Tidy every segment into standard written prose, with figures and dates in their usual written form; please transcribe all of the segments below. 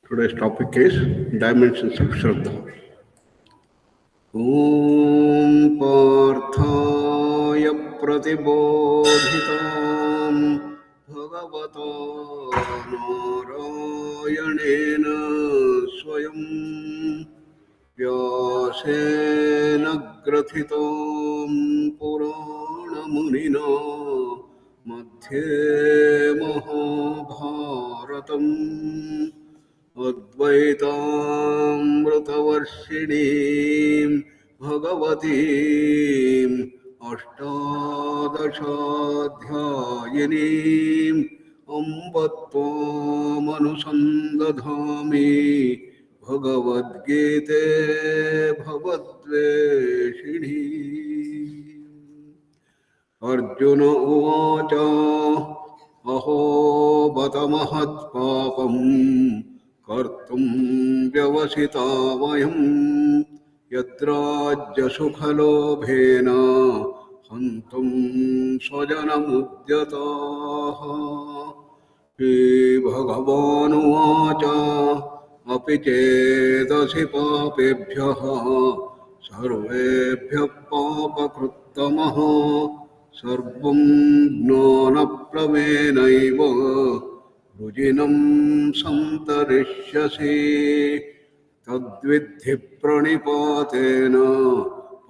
Today's topic is dimensions of Shraddha. ॐ पार्थाय प्रतिबोधितां भगवता नारायणेन स्वयं व्यासेन ग्रथितां पुराणमुनिना मध्ये महाभारतम् अद्वैतामृतवर्षिणीं भगवतीम् अष्टादशाध्यायिनीम् अम्ब त्वामनुसन्दधामि भगवद्गीते भवद्वेषिणी। अर्जुन उवाच अहो बत महत्पापम् कर्तुं व्यवसिता वयं यद्राज्यसुखलोभेन हन्तुं स्वजनमुद्यताः। श्रीभगवानुवाच अपि चेदसि पापेभ्यः सर्वेभ्यः पापकृत्तमः सर्वं ज्ञानप्लवेनैव रुजिनं सन्तरिष्यसि। तद्विद्धि प्रणिपातेन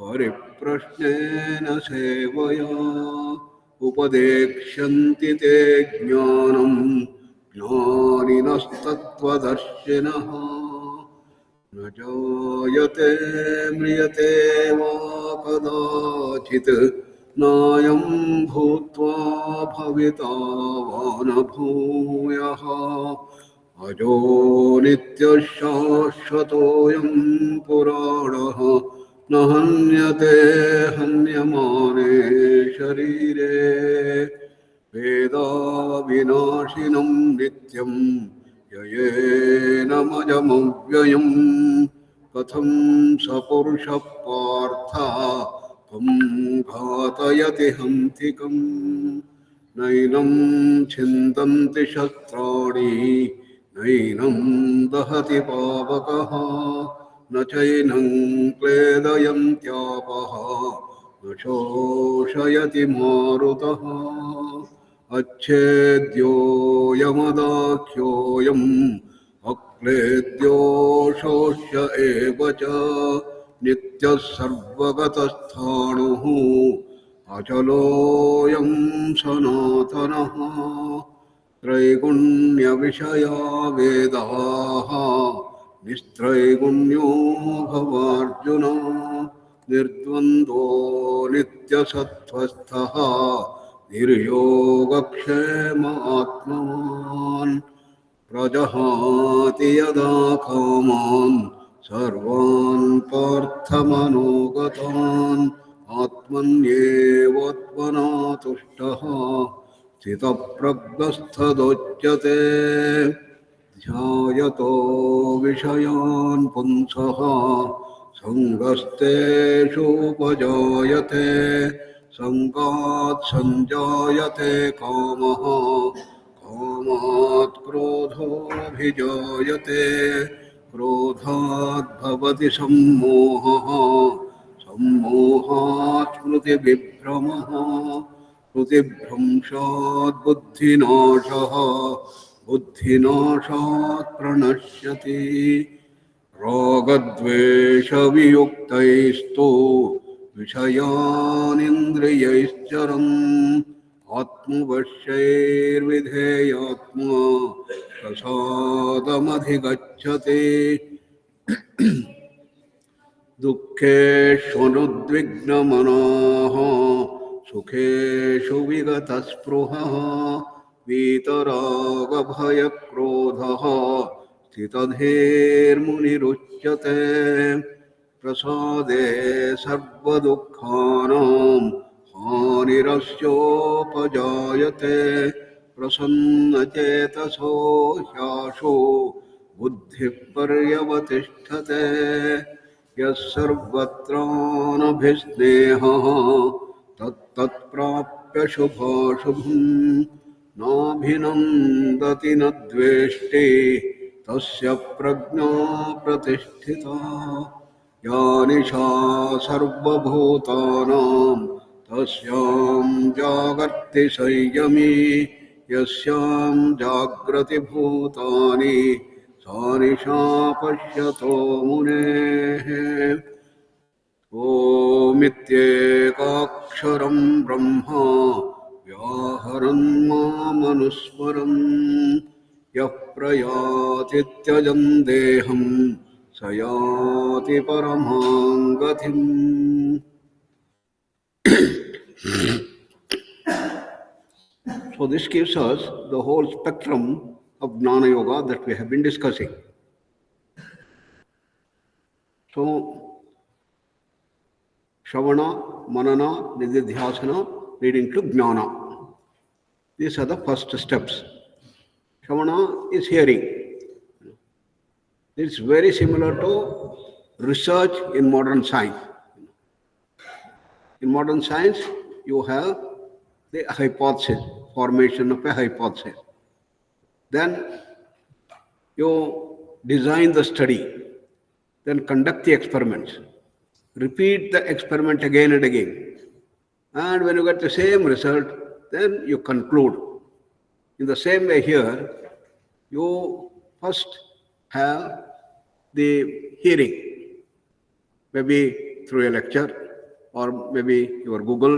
परिप्रश्नेन सेवया उपदेक्ष्यन्ति ते ज्ञानं ज्ञानिनस्तत्त्वदर्शिनः। न जायते म्रियते वा कदाचित् नायं भूत्वा भविता वा न भूयः अजो नित्यः शाश्वतोऽयं पुराणः न हन्यते हन्यमाने शरीरे। वेदाविनाशिनं नित्यं ययेनमजमव्ययं कथं स पुरुषः पार्थ त्वं घातयति हन्तिकम्। नैनं छिन्दन्ति शस्त्राणि नैनं दहति पावकः न चैनं क्लेदयन्त्यापः न शोषयति मारुतः। अच्छेद्योऽयमदाख्योऽयम् अक्लेद्यो शोष्य एव च नित्यः सर्वगतस्थाणुः अचलोऽयं सनातनः। त्रैगुण्यविषया वेदाः निस्त्रैगुण्यो भवार्जुन निर्द्वन्द्वो नित्यसत्त्वस्थः निर्योगक्षेम आत्मवान्। प्रजहाति यदा कामान् सर्वान् पार्थमनोगतान् आत्मन्येवात्मना तुष्टः स्थितप्रज्ञस्तदोच्यते। ध्यायतो विषयान् पुंसः सङ्गस्तेषुपजायते सङ्गात् सञ्जायते कामः कामात् क्रोधोऽभिजायते क्रोधात् भवति सम्मोहः सम्मोहात् स्मृतिविभ्रमः स्मृतिभ्रंशात् बुद्धिनाशः बुद्धिनाशात् प्रणश्यति। रागद्वेषवियुक्तैस्तु विषयानिन्द्रियैश्चरन् आत्मवश्यैर्विधेयात्मा प्रसादमधिगच्छति। दुःखेष्वनुद्विग्नमनाः सुखेषु विगतस्पृहः वीतरागभयक्रोधः स्थितधीर्मुनिरुच्यते। प्रसादे सर्वदुःखानां हानिरस्योपजायते प्रसन्नचेतसो ह्याशो बुद्धिः पर्यवतिष्ठते। यः सर्वत्रानभिस्नेहः तत्तत्प्राप्य शुभाशुभम् नाभिनन्दति न द्वेष्टि tasya prajna pratisthita ya nisha sarva bhutanam tasyam jagarti sanyami yasyam jagrati bhutani sa nisha pashyato muneः ओमित्येकाक्षरं Brahma व्याहरन् मामनुस्मरन् यः प्रयाति त्यजन् देहं स याति परमां गतिम्. So this gives us the whole spectrum of Jnana Yoga that we have been discussing. So Shravana, Manana, Nididhyasana leading to Jnana. These are the first steps. Shravana is hearing. It's very similar to research in modern science. In modern science, you have the hypothesis, formation of a hypothesis. Then you design the study, then conduct the experiments, repeat the experiment again and again. And when you get the same result, then you conclude. In the same way here, you first have the hearing, maybe through a lecture, or maybe your Google,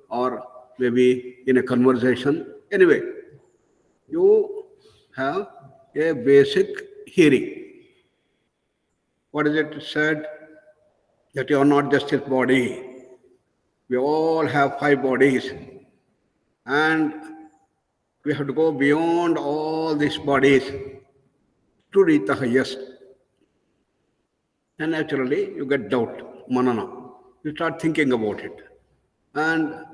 or maybe in a conversation. Anyway, you have a basic hearing. What is it said? That you are not just his body. We all have 5 bodies. And we have to go beyond all these bodies to reach the highest. And naturally, you get doubt, manana. You start thinking about it and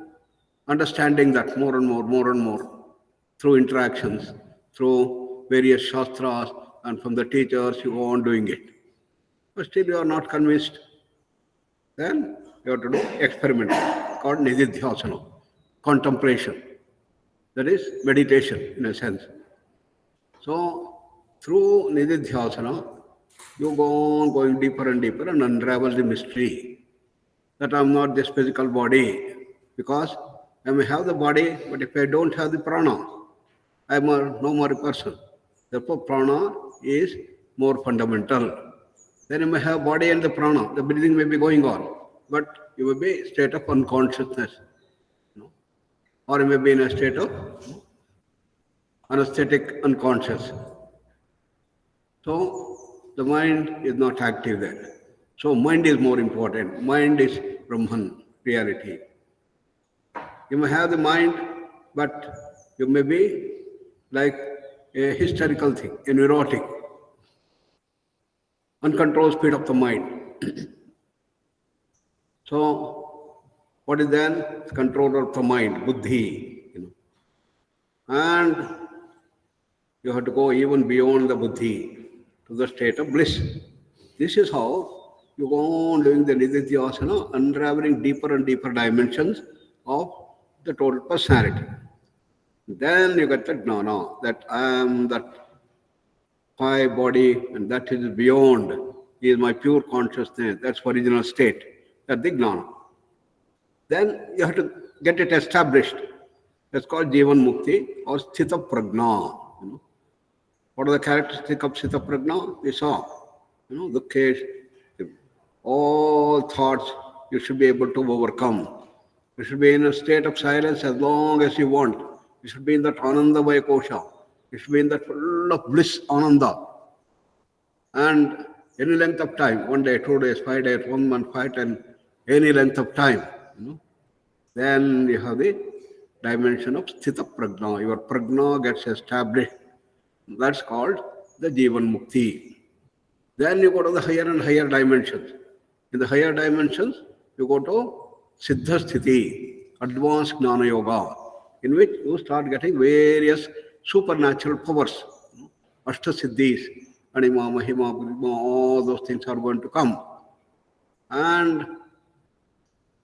understanding that more and more through interactions, through various shastras, and from the teachers, you go on doing it. But still you are not convinced. Then you have to do experiment called nididhyasana, contemplation. That is meditation in a sense. So through nididhyasana, you go on going deeper and deeper and unravel the mystery that I am not this physical body, because I may have the body, but if I don't have the prana, I am no more a person. Therefore, prana is more fundamental. Then you may have body and the prana. The breathing may be going on, but you may be in a state of unconsciousness, or you may be in a state of anesthetic unconscious. So the mind is not active there. So mind is more important. Mind is Brahman, reality. You may have the mind, but you may be like a hysterical thing, a neurotic, uncontrolled speed of the mind. So what is then? Control of the mind, buddhi. And you have to go even beyond the buddhi to the state of bliss. This is how you go on doing the nididhyasana, unraveling deeper and deeper dimensions of the total personality. Then you get the jnana, that I am that 5 body, and that is beyond, is my pure consciousness, that's original state, that's the jnana. Then you have to get it established. That's called Jivan Mukti or Sthita Prajna. What are the characteristics of Sthita Prajna? We saw. The case, all thoughts you should be able to overcome. You should be in a state of silence as long as you want. You should be in that Ananda Vaikosha. You should be in that full of bliss Ananda. And any length of time, 1 day, 2 days, 5 days, 1 month, 5, 10, any length of time, then you have the dimension of Sthita Prajna. Your Prajna gets established. That's called the Jivan Mukti. Then you go to the higher and higher dimensions. In the higher dimensions, you go to Siddha Sthiti, advanced Jnana Yoga, in which you start getting various supernatural powers, Ashta Siddhis, Anima, Mahima, Buddhima, all those things are going to come. And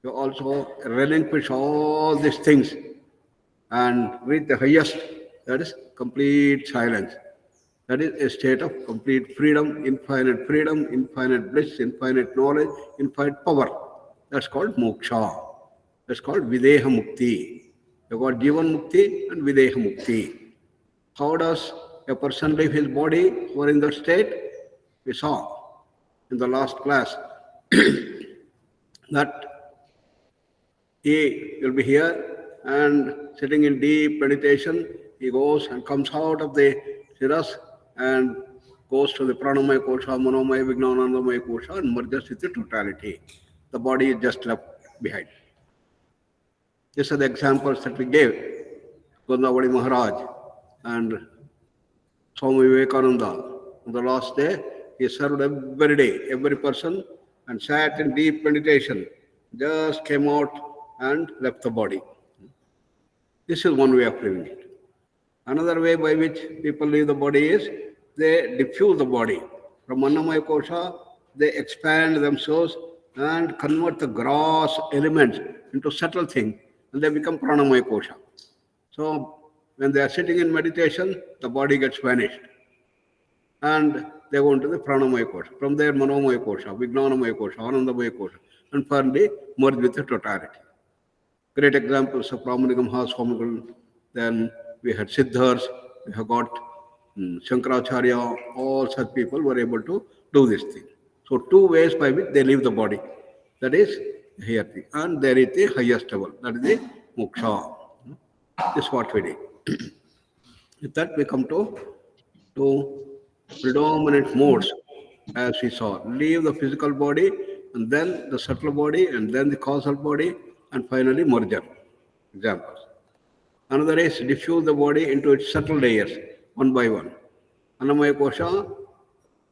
you also relinquish all these things and reach the highest, that is complete silence. That is a state of complete freedom, infinite bliss, infinite knowledge, infinite power. That's called moksha. That's called Videha Mukti. You got Jivan Mukti and Videha Mukti. How does a person leave his body who are in that state? We saw in the last class that he will be here and sitting in deep meditation. He goes and comes out of the Shiras and goes to the Pranamaya Kosha, Manomaya, Vijnanandamaya Kosha and merges with the totality. The body is just left behind. These are the examples that we gave. Gondavadi Maharaj and Swami Vivekananda. On the last day, he served every day, every person, and sat in deep meditation. Just came out and left the body. This is one way of living it. Another way by which people leave the body is they diffuse the body. From Annamaya Kosha, they expand themselves and convert the gross elements into subtle things, and they become Pranamaya Kosha. So when they are sitting in meditation, the body gets vanished. And they go into the Pranamaya Kosha. From there, Manomaya Kosha, Vijnanamaya Kosha, Anandamaya Kosha, and finally merge with the totality. Great examples of Brahmanikam Swamigal. Then we had Siddhars, we have got Shankaracharya, all such people were able to do this thing. So two ways by which they leave the body. That is here. And there is the highest level. That is the moksha. This is what we did. With that we come to predominant modes, as we saw. Leave the physical body, and then the subtle body, and then the causal body, and finally merger. Examples. Another is diffuse the body into its subtle layers, one by one. Annamaya Kosha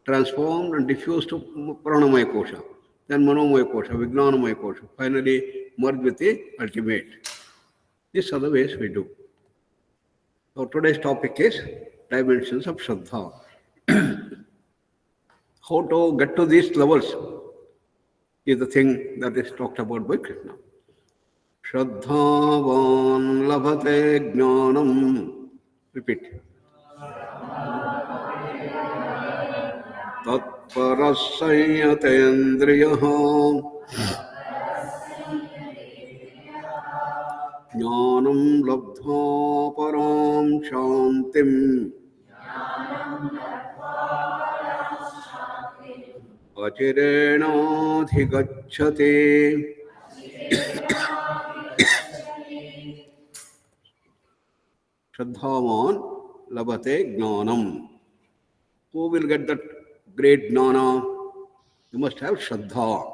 transformed and diffused to Pranamaya Kosha, then Manomaya Kosha, Vijnanamaya Kosha, finally merge with the ultimate. These are the ways we do. So today's topic is dimensions of Shraddha. How to get to these levels is the thing that is talked about by Krishna. Shraddhavan labhate jnanam. Repeat. Tatparasayatendriyaha jnanam labdha param shantim achirenadhigacchate. Shraddhavan labhate jnanam. Who will get that great jnana? You must have Shraddha.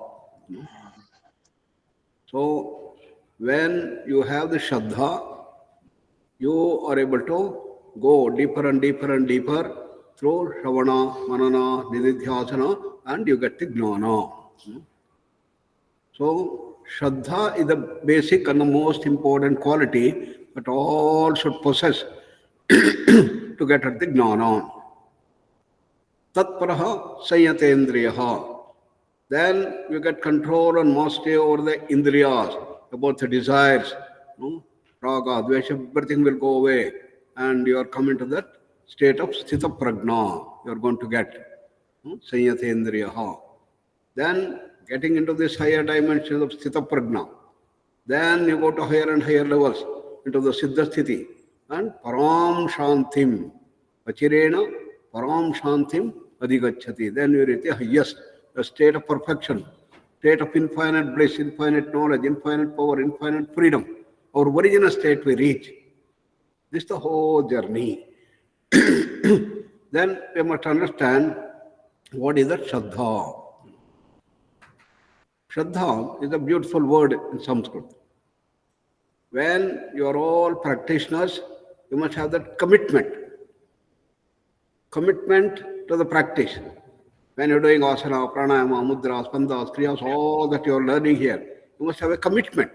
So, when you have the Shraddha, you are able to go deeper and deeper and deeper through Shravana, Manana, Nididhyasana, and you get the jnana. So, Shraddha is the basic and the most important quality that all should possess to get at the jnana. Tatparaha Sanyatendriyaha. Then you get control and mastery over the indriyas, about the desires. Raga, Dvesha, everything will go away. And you are coming to that state of Sthita Prajna. You are going to get Sanyatendriyaha. Then getting into this higher dimension of Sthita Prajna. Then you go to higher and higher levels, into the Siddha Sthiti. And Param Shantim. Achirena Param Shantim Adhigacchati. Then you reach the highest, a state of perfection, state of infinite bliss, infinite knowledge, infinite power, infinite freedom. Our original state we reach. This is the whole journey. Then we must understand what is that Shraddha. Shraddha is a beautiful word in Sanskrit. When you are all practitioners, you must have that commitment. Commitment to the practice. When you're doing asana, pranayama, mudras, bandhas, kriyas, all that you're learning here, you must have a commitment.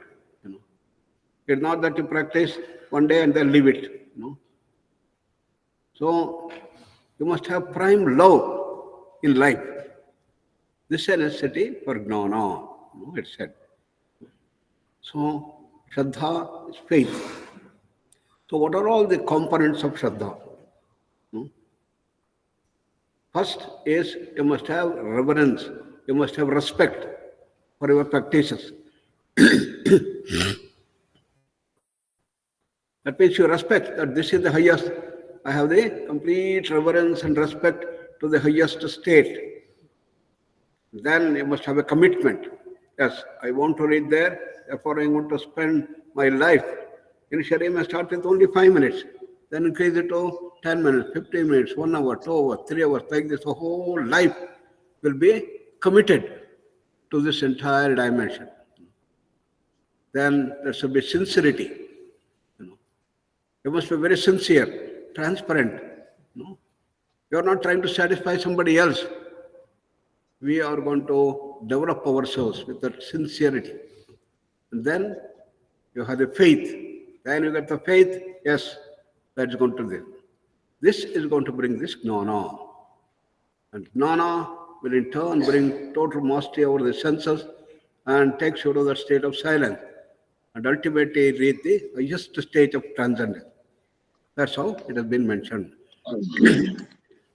It's not that you practice one day and then leave it. So you must have prime love in life. This is a necessity for jnana, it's said. So Shraddha is faith. So what are all the components of Shraddha? First is you must have reverence, you must have respect for your practices. That means you respect that this is the highest. I have the complete reverence and respect to the highest state. Then you must have a commitment. Yes, I want to reach there, therefore I want to spend my life. Initially, I may start with only 5 minutes, then increase it to 10 minutes, 15 minutes, 1 hour, 2 hours, 3 hours, like this. The whole life will be committed to this entire dimension. Then there should be sincerity. You must be very sincere, transparent. You are not trying to satisfy somebody else. We are going to develop ourselves with that sincerity. And then you have the faith. Then you get the faith, yes, that's going to do. This is going to bring this gnana. And gnana will in turn bring total mastery over the senses and takes you to the state of silence. And ultimately reach the highest stage of transcendence. That's how it has been mentioned.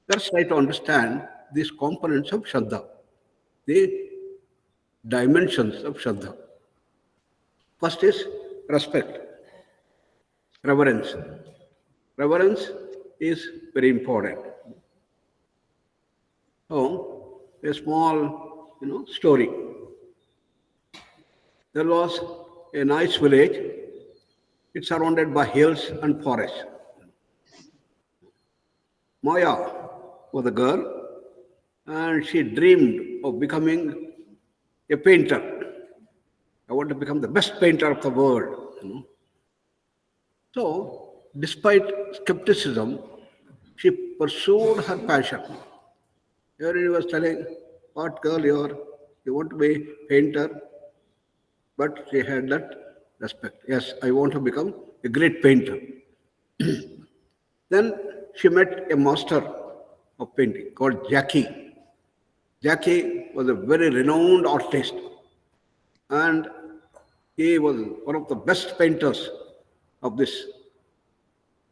Let's try to understand these components of Shraddha, the dimensions of Shraddha. First is respect, reverence. Reverence is very important. So, a small, story. There was a nice village. It's surrounded by hills and forests. Maya was a girl, and she dreamed of becoming a painter. I want to become the best painter of the world. So, despite skepticism, she pursued her passion. Everybody was telling, "What girl you are? You want to be a painter?" But she had that respect. Yes, I want to become a great painter. Then she met a master of painting called Jackie. Jackie was a very renowned artist, and he was one of the best painters of this.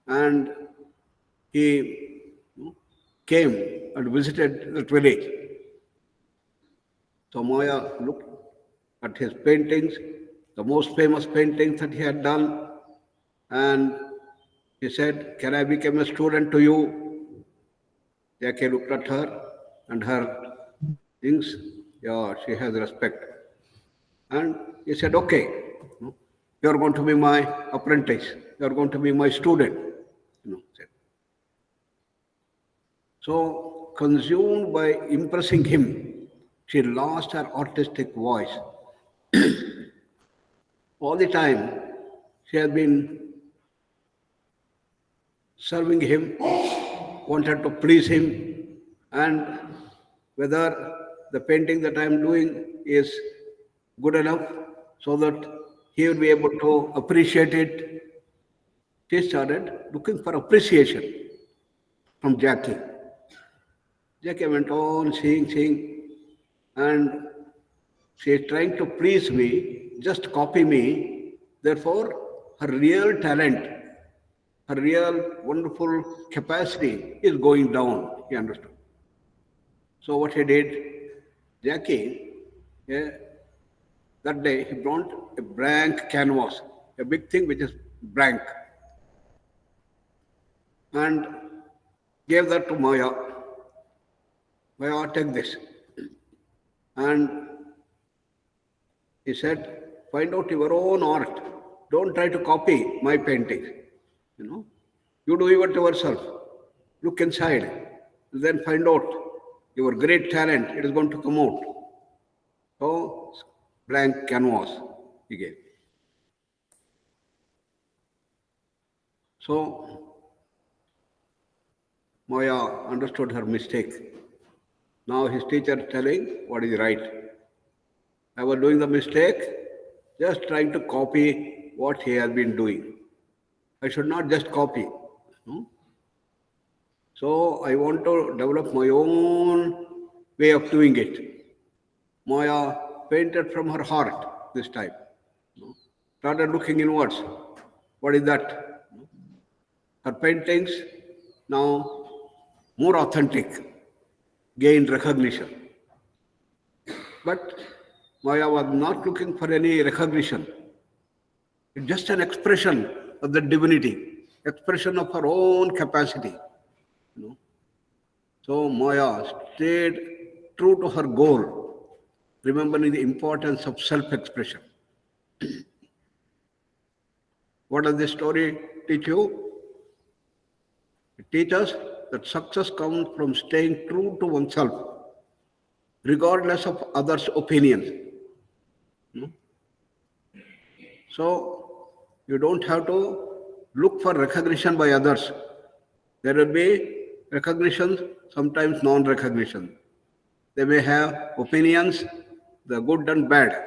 And he came and visited that village. So Maya looked at his paintings, the most famous paintings that he had done, and he said, "Can I become a student to you?" Jackie looked at her and her things. Yeah, she has respect. And he said, "Okay, you are going to be my apprentice. You are going to be my student." So, consumed by impressing him, she lost her artistic voice. All the time, she had been serving him, wanted to please him, and whether the painting that I am doing is good enough so that he will be able to appreciate it. She started looking for appreciation from Jackie. Jackie went on seeing, and she is trying to please me, just copy me. Therefore, her real talent, her real wonderful capacity is going down, he understood. So what he did, Jackie, that day he brought a blank canvas, a big thing which is blank, and gave that to Maya. Maya, take this. And he said, "Find out your own art. Don't try to copy my paintings. You do it yourself. Look inside, and then find out your great talent. It is going to come out." So, blank canvas he gave. So, Maya understood her mistake. Now his teacher is telling what is right. I was doing the mistake, just trying to copy what he has been doing. I should not just copy. So I want to develop my own way of doing it. Maya painted from her heart this time. Started looking inwards. What is that? Her paintings now more authentic. gained recognition. But Maya was not looking for any recognition. It's just an expression of the divinity, expression of her own capacity. You know. So Maya stayed true to her goal, remembering the importance of self-expression. What does this story teach you? It teaches that success comes from staying true to oneself, regardless of others' opinions. So you don't have to look for recognition by others. There will be recognition, sometimes non-recognition. They may have opinions, the good and bad,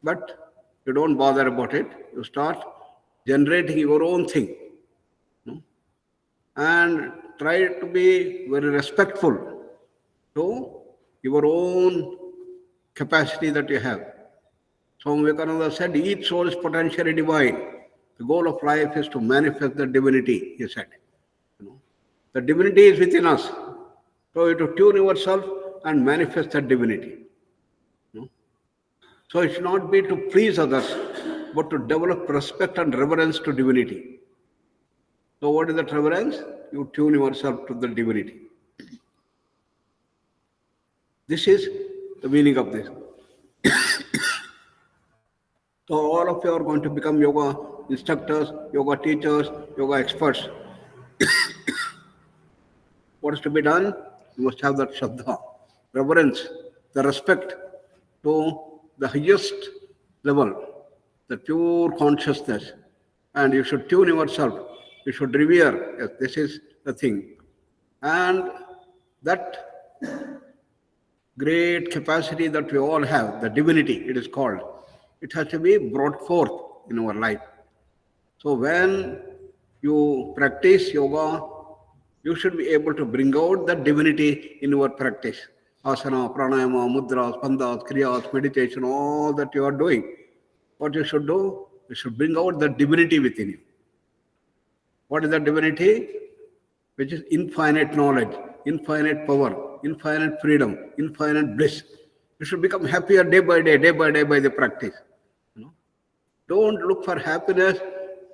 but you don't bother about it. You start generating your own thing, and try to be very respectful to your own capacity that you have. Swami Vivekananda said, each soul is potentially divine. The goal of life is to manifest the divinity, he said. The divinity is within us. So you have to tune yourself and manifest that divinity. So it should not be to please others, but to develop respect and reverence to divinity. So what is that reverence? You tune yourself to the divinity. This is the meaning of this. So all of you are going to become yoga instructors, yoga teachers, yoga experts. What is to be done? You must have that Shraddha, reverence, the respect to the highest level, the pure consciousness. And you should tune yourself. You should revere. Yes, this is the thing. And that great capacity that we all have, the divinity it is called, it has to be brought forth in our life. So when you practice yoga, you should be able to bring out that divinity in your practice. Asana, pranayama, mudras, bandhas, kriyas, meditation, all that you are doing. What you should do? You should bring out the divinity within you. What is the divinity? Which is infinite knowledge, infinite power, infinite freedom, infinite bliss. You should become happier day by day by the practice. Don't look for happiness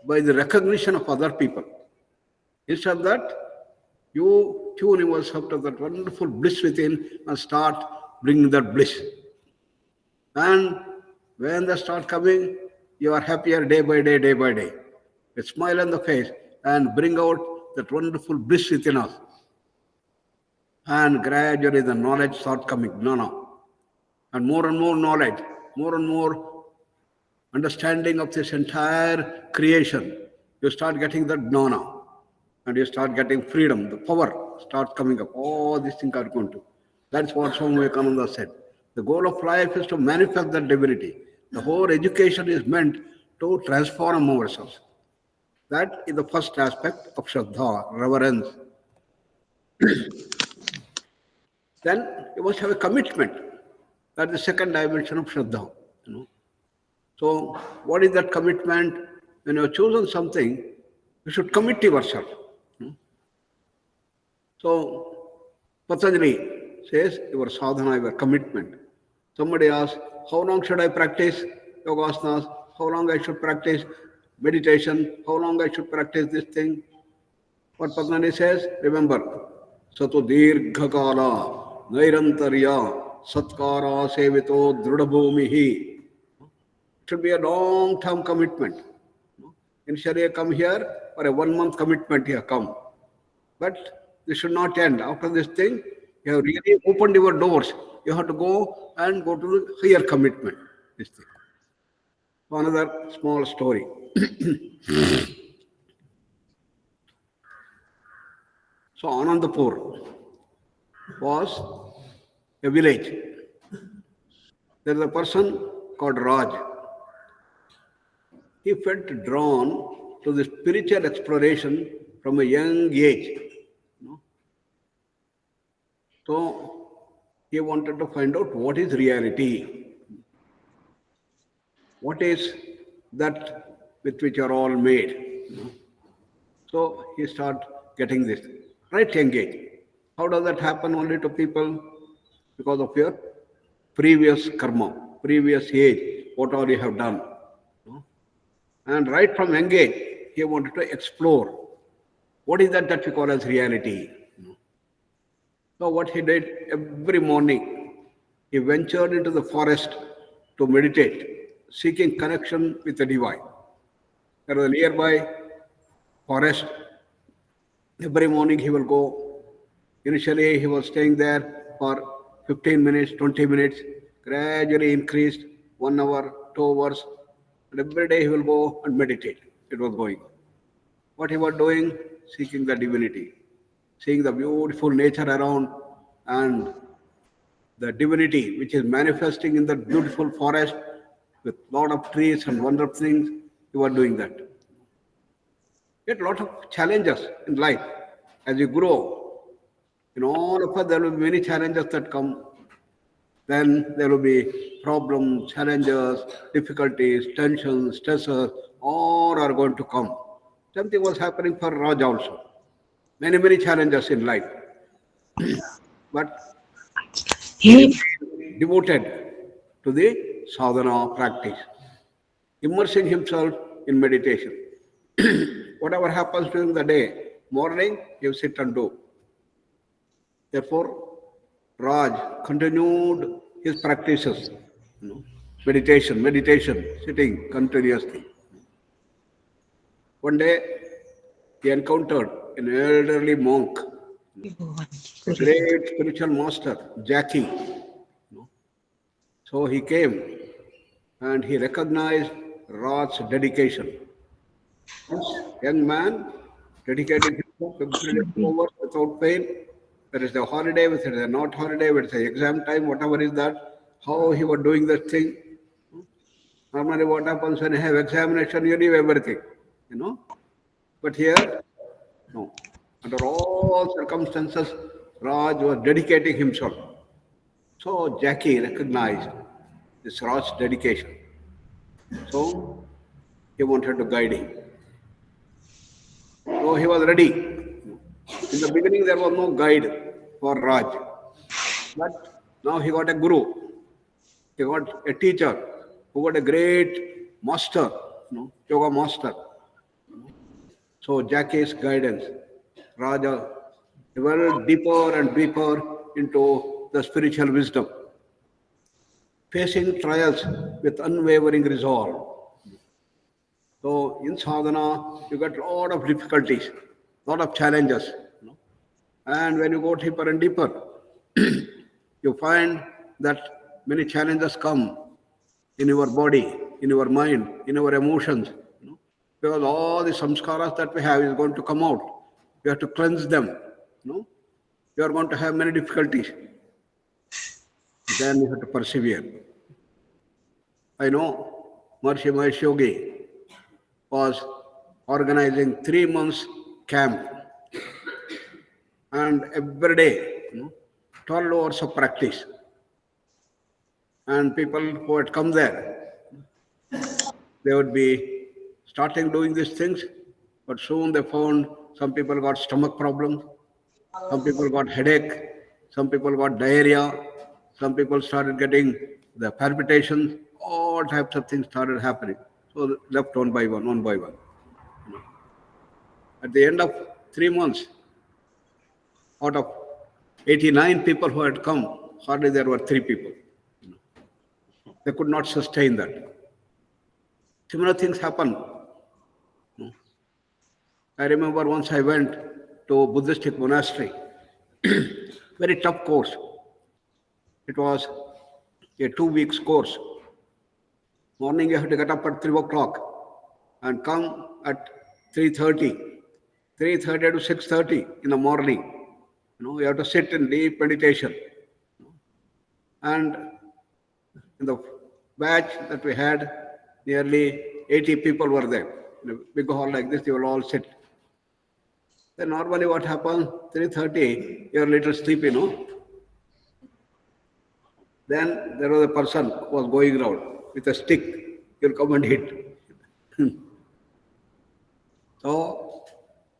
by the recognition of other people. Instead of that, you tune yourself to that wonderful bliss within and start bringing that bliss. And when they start coming, you are happier day by day. A smile on the face and bring out that wonderful bliss within us. And gradually the knowledge starts coming, jnana. And more knowledge, more and more understanding of this entire creation. You start getting that jnana. And you start getting freedom, the power starts coming up. All these things are going to. That's what Swami Vivekananda said. The goal of life is to manifest that divinity. The whole education is meant to transform ourselves. That is the first aspect of Shraddha, reverence. Then you must have a commitment. That's the second dimension of Shraddha. So what is that commitment? When you have chosen something, you should commit to yourself. So Patanjali says your sadhana, your commitment. Somebody asks, how long should I practice yogasanas? How long I should practice meditation? How long I should practice this thing? What Patanjali says, remember, sato dirghakala nairantarya satkara sevito drudabhumihi. It should be a long-term commitment. Initially I come here for a 1 month commitment here, come. But this should not end. After this thing, you have really opened your doors. You have to go to the higher commitment. This thing. So another small story. So Anandapur was a village. There is a person called Raj. He felt drawn to the spiritual exploration from a young age. So he wanted to find out what is reality. What is that with which you are all made? So he started getting this right young age. How does that happen only to people? Because of your previous karma, previous age, what all you have done. And right from young age, he wanted to explore what is that we call as reality. So what he did every morning, he ventured into the forest to meditate, seeking connection with the divine. There was a nearby forest. Every morning he will go. Initially he was staying there for 15 minutes, 20 minutes, gradually increased 1 hour, 2 hours, and every day he will go and meditate. It was going on. What he was doing? Seeking the divinity, seeing the beautiful nature around and the divinity which is manifesting in the beautiful forest with lot of trees and wonderful things. You are doing that. Get a lot of challenges in life as you grow. In all of us, there will be many challenges that come. Then there will be problems, challenges, difficulties, tensions, stresses, all are going to come. Something was happening for Raj also. Many, many challenges in life. But he He remained devoted to the sadhana practice, immersing himself in meditation. Whatever happens during the day, morning, you sit and do. Therefore, Raj continued his practices, meditation, sitting continuously. One day, he encountered an elderly monk, a great spiritual master, Jackie. So he came and he recognized Raj's dedication. This young man dedicating himself every day 2 hours without pain. Whether it's a holiday, whether it's a not holiday, whether it's an exam time, whatever is that, how he was doing that thing. Normally what happens when you have examination, you leave everything, you know. But here, no. Under all circumstances, Raj was dedicating himself. So Jackie recognized this Raj's dedication. So he wanted to guide him. So he was ready. In the beginning, there was no guide for Raj. But now he got a guru. He got a teacher who got a great master, yoga master. So Jackie's guidance, Raja developed deeper and deeper into the spiritual wisdom, facing trials with unwavering resolve. So in sadhana, you get a lot of difficulties, lot of challenges. And when you go deeper and deeper, you find that many challenges come in your body, in your mind, in your emotions. Because all the samskaras that we have is going to come out. You have to cleanse them. You are going to have many difficulties. Then you have to persevere. I know Maharishi Mahesh Yogi was organizing 3 months camp, and every day, 12 hours of practice. And people who had come there, they would be starting doing these things, but soon they found some people got stomach problems, some people got headache, some people got diarrhea, some people started getting the palpitations, all types of things started happening. So left one by one, one by one. At the end of 3 months, out of 89 people who had come, hardly there were 3 people. They could not sustain that. Similar things happen. I remember once I went to a Buddhistic monastery. Very tough course. It was a 2 weeks course. Morning you have to get up at 3 o'clock and come at 3:30. 3:30 to 6:30 in the morning. You have to sit in deep meditation. And in the batch that we had, nearly 80 people were there. In a big hall like this, they will all sit. Then normally what happens, 3:30, you're a little sleepy, Then there was a person who was going around with a stick. He'll come and hit. So,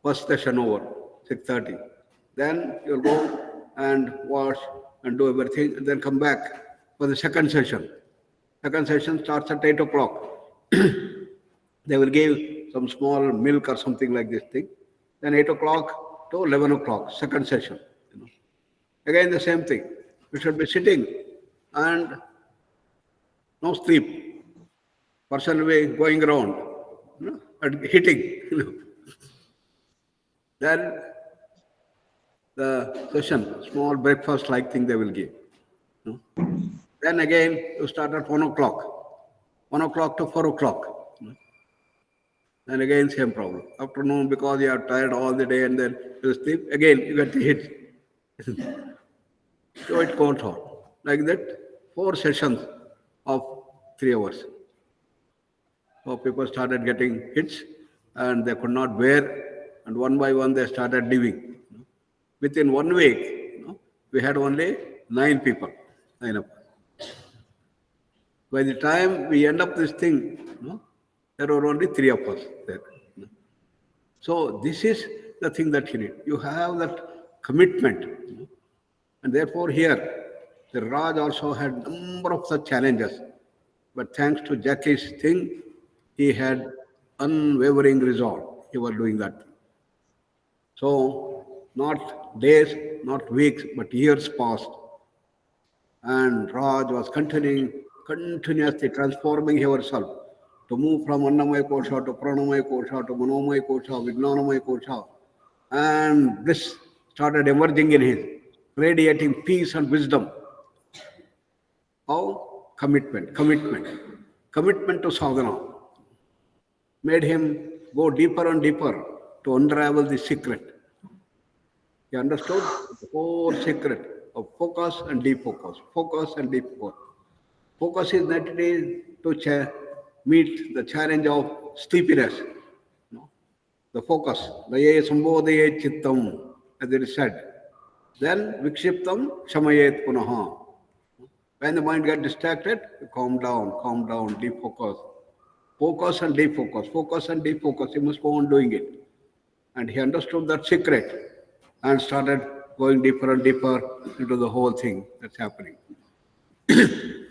first session over, 6:30. Then you'll go and wash and do everything, and then come back for the second session. Second session starts at 8 o'clock. They will give some small milk or something like this thing. Then 8 o'clock to 11 o'clock, second session. Again the same thing. We should be sitting and no sleep. Person will be going around, and hitting. Then the session, small breakfast-like thing they will give. Then again you start at 1 o'clock. 1 o'clock to 4 o'clock. And again same problem. Afternoon, because you are tired all the day and then you sleep, again you get hit. So it goes on. Like that, 4 sessions of 3 hours. So people started getting hits and they could not bear, and one by one they started leaving. Within 1 week, we had only 9 people. 9 of us. By the time we end up this thing, there were only 3 of us there. So this is the thing that you need. You have that commitment. And therefore here, the Raj also had number of such challenges. But thanks to Jackie's thing, he had unwavering resolve. He was doing that. So not days, not weeks, but years passed. And Raj was continuously transforming herself to move from Annamaya Kosha to Pranamaya Kosha to Manomaya Kosha, Vijnanamaya Kosha. And this started emerging in him, radiating peace and wisdom. How? Commitment to sadhana made him go deeper and deeper to unravel the secret. He understood the whole secret of focus and defocus. Focus and defocus. Focus is necessary to meet the challenge of sleepiness. The focus, Laye Sambodhaye Chittam, as it is said. Then Vikshiptam Shamayet Punaha. When the mind gets distracted, calm down, defocus. Focus and defocus, focus and defocus. He must go on doing it. And he understood that secret and started going deeper and deeper into the whole thing that's happening.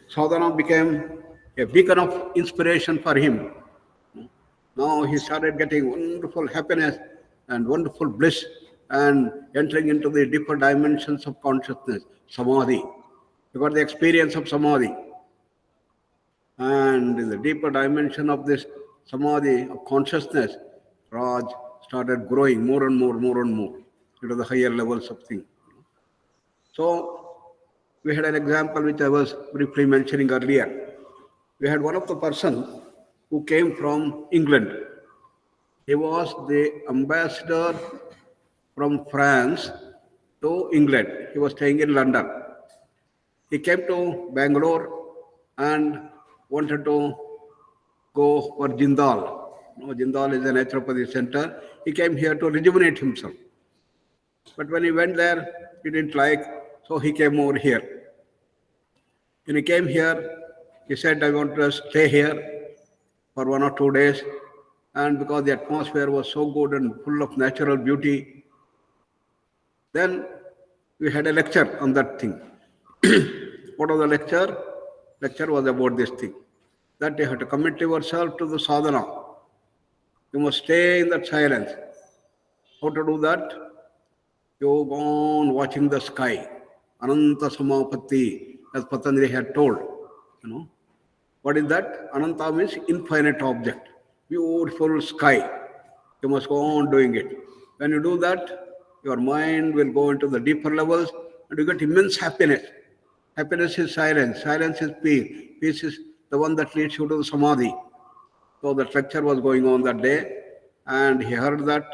Sadhana became a beacon of inspiration for him. Now he started getting wonderful happiness and wonderful bliss and entering into the deeper dimensions of consciousness, samadhi. He got the experience of samadhi. And in the deeper dimension of this samadhi, of consciousness, Raj started growing more and more into the higher levels of things. So, we had an example which I was briefly mentioning earlier. We had one of the persons who came from England. He was the ambassador from France to England. He was staying in London. He came to Bangalore and wanted to go for Jindal. Jindal is a naturopathy center. He came here to rejuvenate himself. But when he went there, he didn't like, so he came over here. When he came here, he said, I want to stay here for 1 or 2 days. And because the atmosphere was so good and full of natural beauty, then we had a lecture on that thing. What was the lecture? Lecture was about this thing, that you have to commit yourself to the sadhana. You must stay in that silence. How to do that? You go on watching the sky. Ananta Samapatti, as Patanjali had told. What is that? Ananta means infinite object. Beautiful sky. You must go on doing it. When you do that, your mind will go into the deeper levels and you get immense happiness. Happiness is silence. Silence is peace. Peace is the one that leads you to the samadhi. So the lecture was going on that day and he heard that,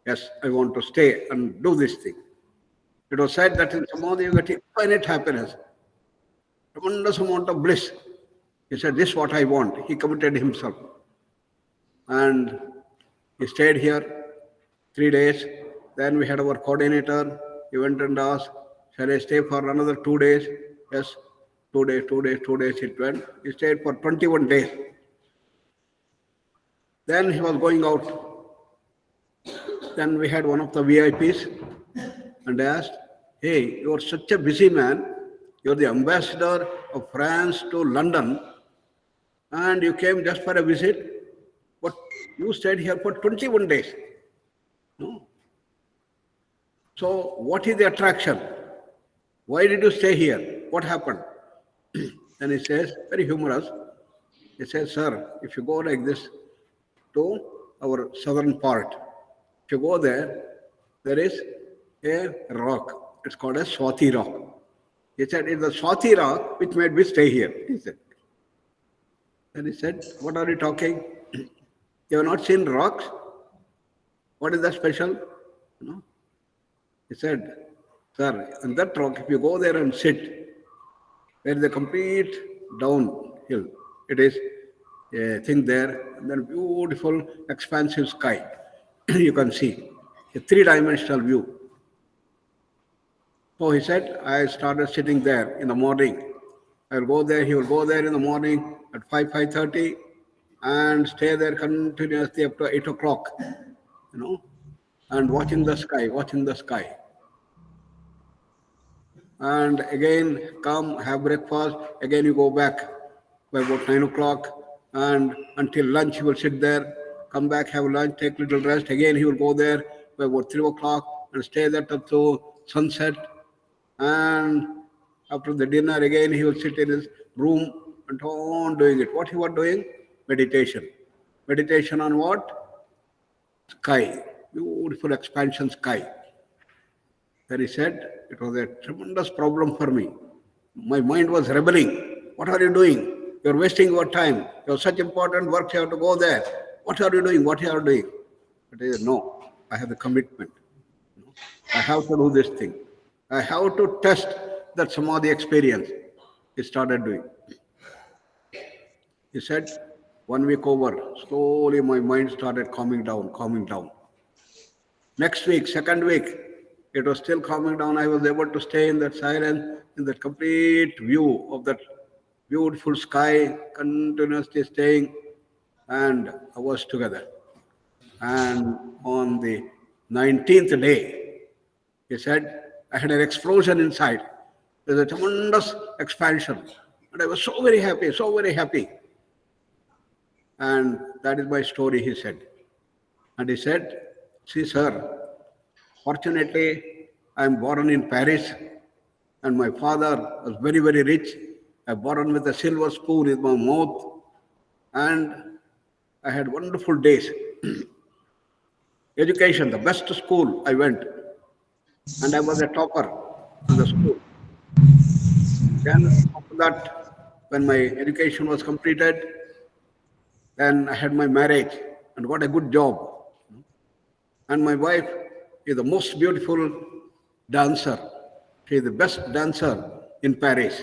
yes, I want to stay and do this thing. It was said that in samadhi you get infinite happiness, tremendous amount of bliss. He said, this is what I want. He committed himself. And he stayed here 3 days. Then we had our coordinator. He went and asked, shall I stay for another 2 days? Yes, 2 days it went. He stayed for 21 days. Then he was going out. Then we had one of the VIPs. and asked, "Hey, you're such a busy man. You're the ambassador of France to London, and you came just for a visit. But you stayed here for 21 days. No? So, what is the attraction? Why did you stay here? What happened?" Then he says, very humorous, he says, "Sir, if you go like this to our southern part, if you go there, there is a rock. It's called a Swati rock." He said, "It's the Swati rock which made me stay here." He said. Then he said, "What are you talking? You have not seen rocks? What is that special?" You know? He said, "Sir, on that rock, if you go there and sit, there is a complete downhill. It is a thing there, and then beautiful, expansive sky. You can see a three-dimensional view." So he said, I started sitting there in the morning. I will go there, he will go there in the morning at 5:30, and stay there continuously up to 8 o'clock, and watching the sky, watching the sky. And again, come, have breakfast, again you go back by about 9 o'clock, and until lunch he will sit there, come back, have lunch, take little rest, again he will go there by about 3 o'clock and stay there up to sunset. And after the dinner, again he will sit in his room and on doing it. What he was doing? Meditation. Meditation on what? Sky. Beautiful expansion sky. Then he said, it was a tremendous problem for me. My mind was rebelling. What are you doing? You're wasting your time. You have such important work, you have to go there. What are you doing? What you are doing? But he said, no, I have the commitment. I have to do this thing. I have to test that samadhi experience. He started doing. He said, 1 week over, slowly my mind started calming down, calming down. Next week, second week, it was still calming down. I was able to stay in that silence, in that complete view of that beautiful sky, continuously staying, and hours together. And on the 19th day, he said, I had an explosion inside. There's a tremendous expansion. And I was so very happy, so very happy. And that is my story, he said. And he said, see, sir, fortunately, I am born in Paris, and my father was very, very rich. I was born with a silver spoon in my mouth, and I had wonderful days. Education, the best school I went, and I was a topper in the school. Then after that, when my education was completed, then I had my marriage and got a good job. And my wife is the most beautiful dancer. She is the best dancer in Paris.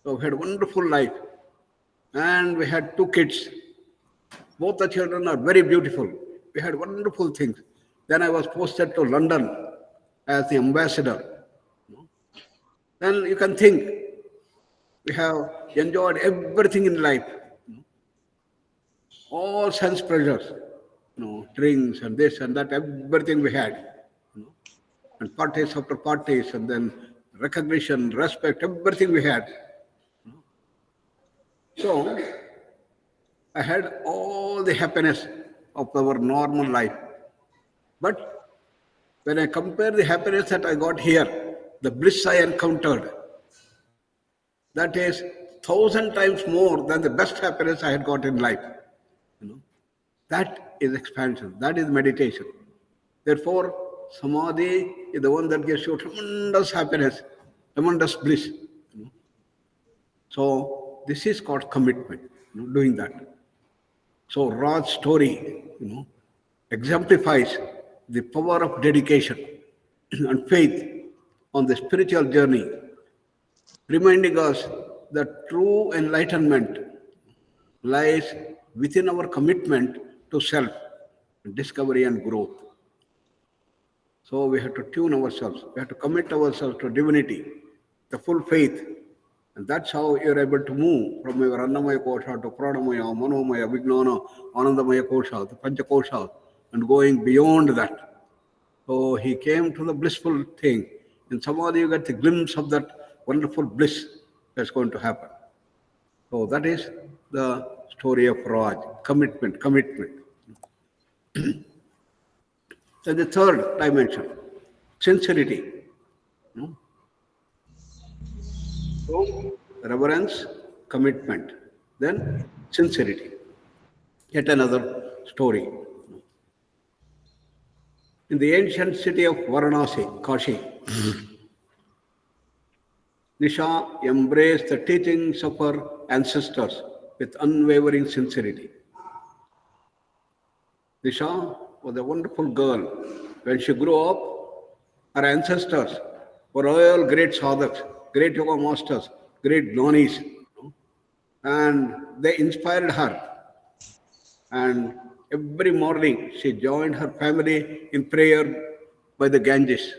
So we had a wonderful life. And we had 2 kids. Both the children are very beautiful. We had wonderful things. Then I was posted to London as the ambassador. Then you can think, we have enjoyed everything in life. All sense pleasures, drinks and this and that, everything we had. And parties after parties, and then recognition, respect, everything we had. So, I had all the happiness of our normal life. But when I compare the happiness that I got here, the bliss I encountered, that is 1,000 times more than the best happiness I had got in life. That is expansion. That is meditation. Therefore, samadhi is the one that gives you tremendous happiness, tremendous bliss. So this is called commitment, doing that. So Raj's story, exemplifies the power of dedication and faith on the spiritual journey, reminding us that true enlightenment lies within our commitment to self, discovery and growth. So we have to tune ourselves, we have to commit ourselves to divinity, the full faith, and that's how you're able to move from your Annamaya Kosha to Pranamaya, Manomaya, Vijnana, Anandamaya Kosha, the Pancha Kosha, and going beyond that. So he came to the blissful thing. In Samadhi, you get the glimpse of that wonderful bliss that's going to happen. So that is the story of Raj, commitment, commitment. Then the third dimension, sincerity. No? So reverence, commitment, then sincerity. Yet another story. In the ancient city of Varanasi, Kashi, Nisha embraced the teachings of her ancestors with unwavering sincerity. Nisha was a wonderful girl. When she grew up, her ancestors were all great sadhaks, great yoga masters, great gnanis, and they inspired her. And every morning she joined her family in prayer by the Ganges.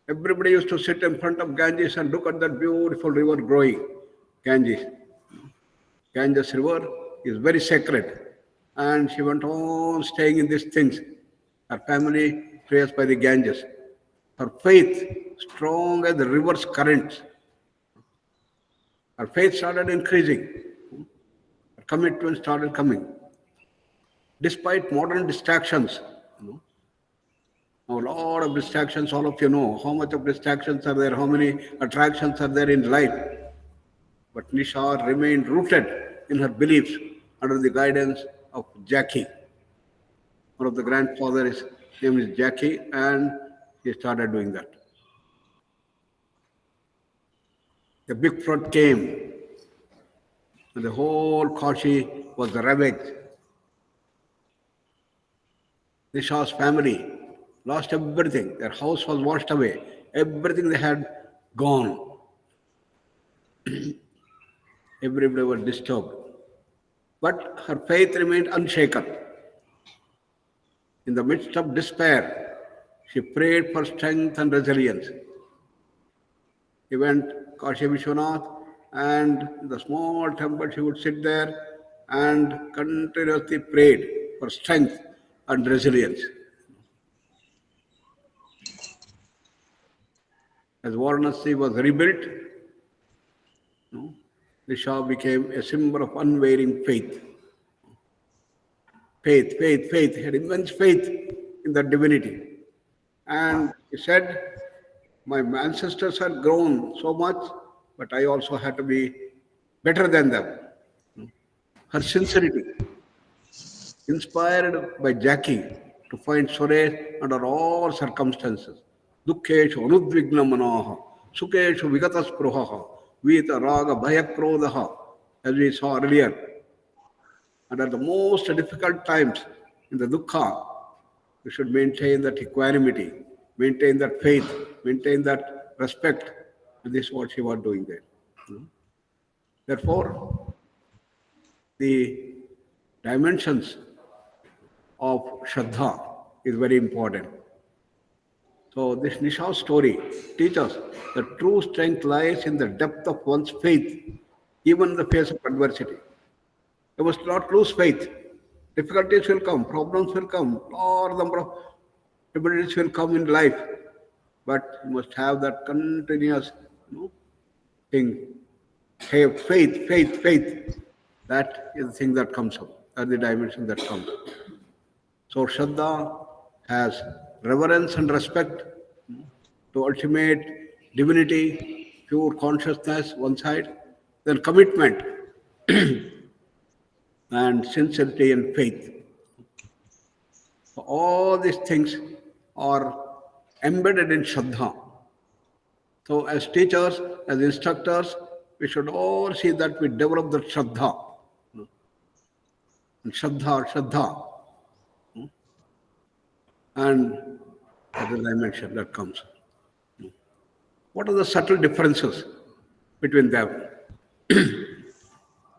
Everybody used to sit in front of Ganges and look at that beautiful river growing. Ganges. Ganges river is very sacred. And she went on staying in these things. Her family prays by the Ganges. Her faith, strong as the river's currents. Her faith started increasing. Her commitment started coming. Despite modern distractions, a lot of distractions, all of you know how much of distractions are there, how many attractions are there in life. But Nisha remained rooted in her beliefs under the guidance of Jackie. One of the grandfathers, his name is Jackie, and he started doing that. The big flood came, and the whole Kashi was ravaged. Nisha's family lost everything. Their house was washed away. Everything they had gone. Everybody was disturbed. But her faith remained unshaken. In the midst of despair, she prayed for strength and resilience. He went Kashi Vishwanath, and in the small temple she would sit there and continuously prayed for strength and resilience. As Varanasi was rebuilt, Nisha became a symbol of unwavering faith. Faith. He had immense faith in the divinity. And he said, my ancestors had grown so much, but I also had to be better than them. Her sincerity, inspired by Jackie to find solace under all circumstances. Dukkeshu anudvigna manaha, sukeshu vigataspruhaha, vita raga bhayakrodaha, as we saw earlier. And at the most difficult times, in the dukkha, we should maintain that equanimity, maintain that faith, maintain that respect. And this is what she was doing there. Therefore, the dimensions of Shraddha is very important. So this Nisha story teaches us that true strength lies in the depth of one's faith, even in the face of adversity. You must not lose faith. Difficulties will come, problems will come, or number of difficulties will come in life. But you must have that continuous thing. Have faith. That is the thing that comes up. That's the dimension that comes up. So Shraddha has reverence and respect to ultimate divinity, pure consciousness, one side, then commitment and sincerity and faith. So all these things are embedded in Shraddha. So as teachers, as instructors, we should all see that we develop the Shraddha. And Shraddha. And as I mentioned, that comes. What are the subtle differences between them?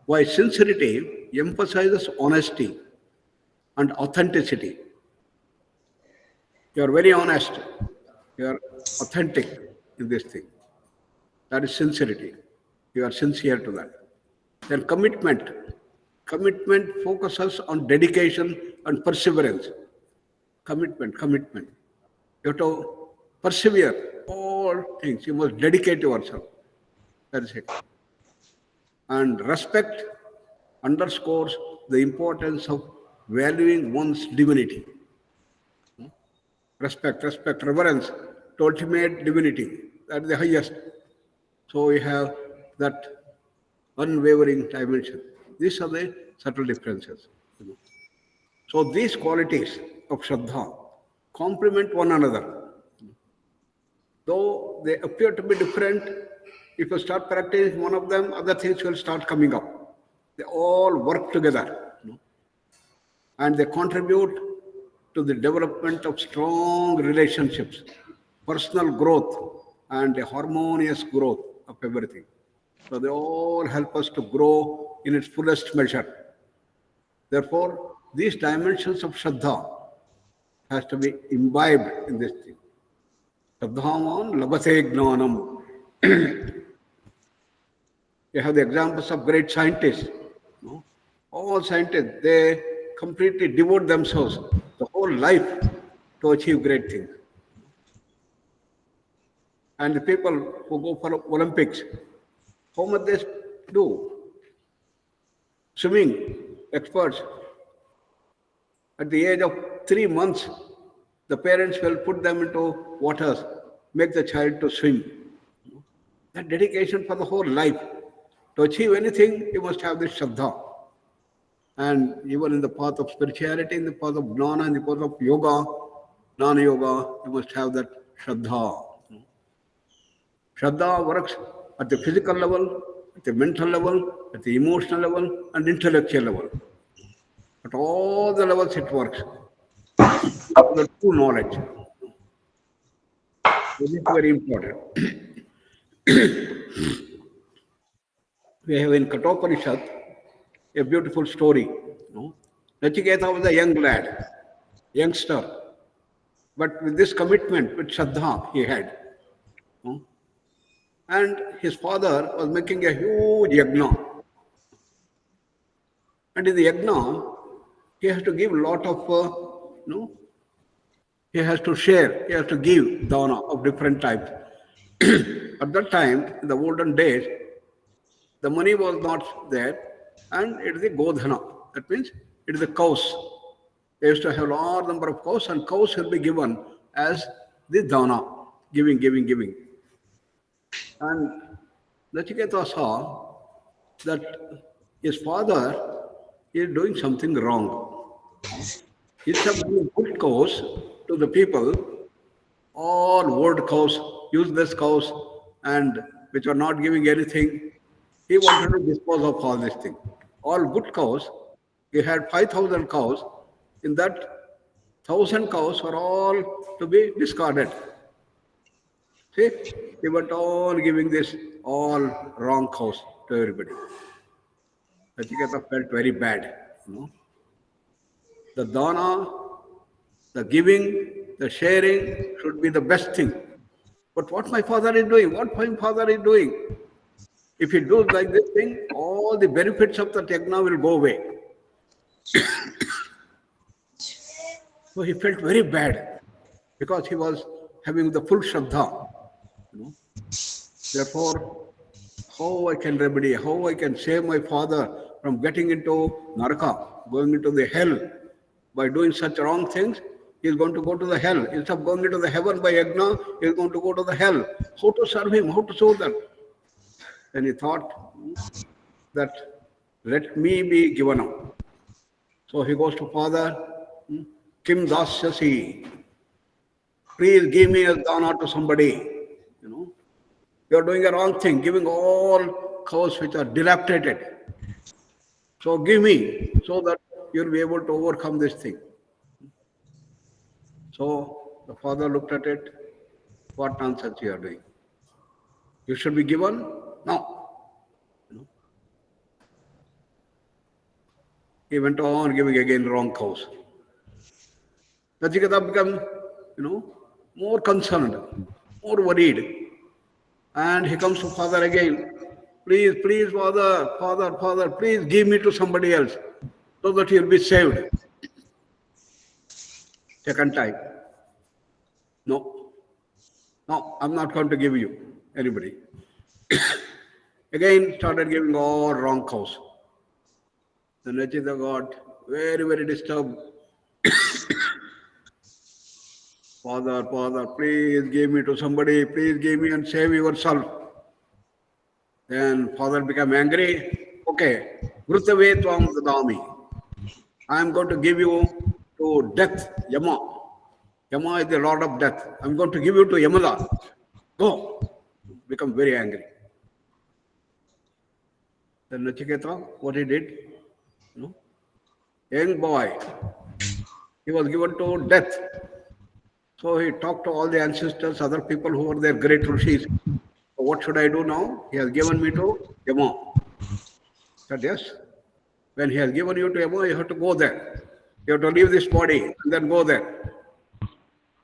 Why sincerity emphasizes honesty and authenticity. You are very honest. You are authentic in this thing. That is sincerity. You are sincere to that. Then commitment. Commitment focuses on dedication and perseverance. Commitment. You have to persevere. All things. You must dedicate yourself. That is it. And respect underscores the importance of valuing one's divinity. Respect, reverence to ultimate divinity. That is the highest. So we have that unwavering dimension. These are the subtle differences. So these qualities of Shraddha complement one another. Though they appear to be different, if you start practicing one of them, other things will start coming up. They all work together. And they contribute to the development of strong relationships, personal growth, and a harmonious growth of everything. So they all help us to grow in its fullest measure. Therefore, these dimensions of Shraddha has to be imbibed in this thing. Shraddhavan labate gnanam. You have the examples of great scientists. No? All scientists, they completely devote themselves, the whole life, to achieve great things. And the people who go for Olympics, how much they do? Swimming experts. At the age of 3 months, the parents will put them into waters, make the child to swim. That dedication for the whole life. To achieve anything, you must have this Shraddha. And even in the path of spirituality, in the path of Gnana, in the path of yoga, Gnana yoga, you must have that Shraddha. Shraddha works at the physical level, at the mental level, at the emotional level, and intellectual level. At all the levels it works. The true knowledge. This is very important. We have in Kathopanishad a beautiful story. Nachiketa was a young lad, youngster, but with this commitment, with Shraddha he had. And his father was making a huge yajna. And in the yajna, he has to give a lot of, he has to share, he has to give dana of different types. At that time, in the olden days, the money was not there, and it is the godhana. That means it is the cows. They used to have a large number of cows, and cows will be given as the dana, giving. And Nachiketa saw that his father is doing something wrong. Instead of giving good cows to the people, all old cows, useless cows, and which are not giving anything, he wanted to dispose of all these things. All good cows, he had 5,000 cows. In that, 1,000 cows were all to be discarded. See, he went on giving this all wrong cows to everybody. Nachiketa felt very bad. The dana, the giving, the sharing should be the best thing. But what my father is doing, if he does like this thing, all the benefits of the yajna will go away. So he felt very bad because he was having the full Shraddha. Therefore, how I can remedy, how I can save my father from getting into Naraka, going into the hell by doing such wrong things, he is going to go to the hell. Instead of going into the heaven by yajna, he is going to go to the hell. How to serve him? How to serve them? Then he thought that let me be given up. So he goes to father, Kim dasyasi. Please give me a dana to somebody. You are doing a wrong thing, giving all cows which are dilapidated. So give me, so that you will be able to overcome this thing. So the father looked at it. What nonsense you are doing? You should be given? No. He went on giving again wrong cows. Nachiketa became, more concerned, more worried. And he comes to father again. Please, father, please give me to somebody else so that he will be saved. Second time, no, no, I'm not going to give you anybody. Again, started giving all wrong cows. The Nachita got very, very disturbed. Father, please give me to somebody, please give me and save yourself. Then father became angry. Okay, Vrutave Tvam Dadami. I am going to give you to death, Yama. Yama is the lord of death. I am going to give you to Yamala. Go. Become very angry. Then Nachiketa, what he did? Young boy, he was given to death. So he talked to all the ancestors, other people who were their great rishis. So what should I do now? He has given me to Yama. Said yes. When he has given you to Yama, you have to go there. You have to leave this body and then go there.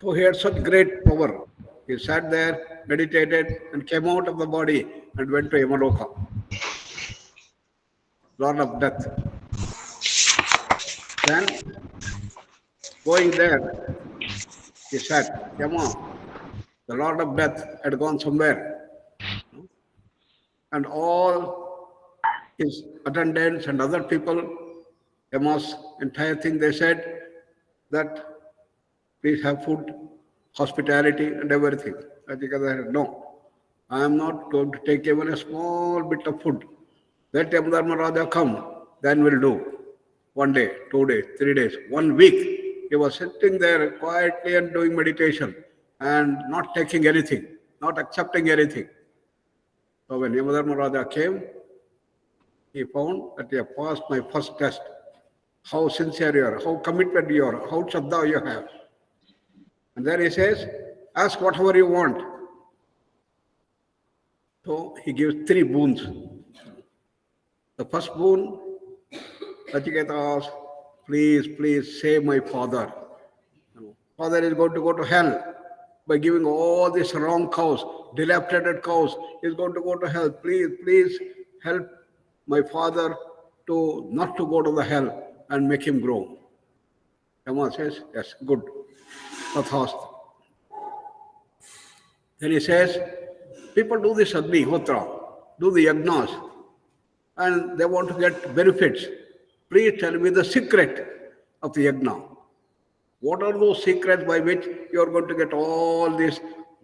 So he had such great power. He sat there, meditated, and came out of the body and went to Yamaloka, Lord of Death. Then, going there, he said, Yama, the Lord of Death had gone somewhere. And all his attendants and other people, Yama's entire thing, they said that please have food, hospitality, and everything. I think I said, no, I am not going to take even a small bit of food. Let Yamadharma Raja come, then we'll do. 1 day, 2 days, 3 days, 1 week. He was sitting there quietly and doing meditation and not taking anything, not accepting anything. So when Yamadharma Raja came, he found that he had passed my first test. How sincere you are, how committed you are, how Shraddha you have. And then he says, ask whatever you want. So he gives 3 boons. The first boon, Nachiketa asks, please save my father. Father is going to go to hell by giving all these wrong cows, dilapidated cows. He is going to go to hell. Please help my father to not to go to the hell and make him grow. Yama says, yes, good. Tathastha. Then he says, people do this Agnihotra, do the yagnas, and they want to get benefits. Please tell me the secret of the yagna. What are those secrets by which you are going to get all these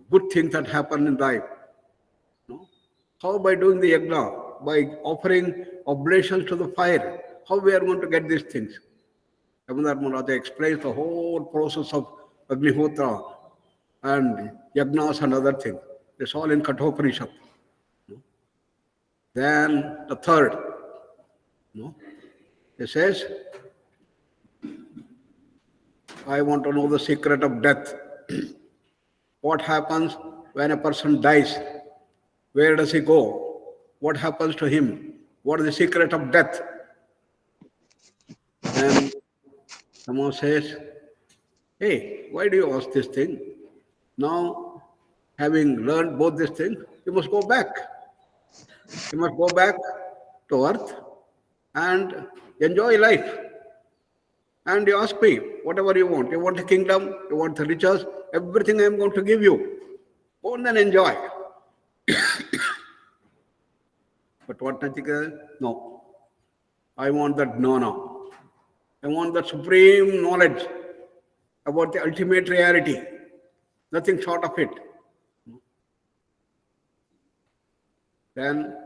good things that happen in life? No? How by doing the yagna? By offering oblations to the fire. How we are going to get these things? Yamadharma Raja explains the whole process of Agnihotra and yagnas and other things. It's all in Kathopanishad. Then the third, he says, I want to know the secret of death. What happens when a person dies? Where does he go? What happens to him? What is the secret of death? Then someone says, hey, why do you ask this thing? Now, having learned both these things, you must go back. You must go back to earth and enjoy life. And you ask me, whatever you want. You want the kingdom, you want the riches, everything I am going to give you. Go and then enjoy. But what Nachiketa? No. I want that gnana. I want that supreme knowledge about the ultimate reality. Nothing short of it. Then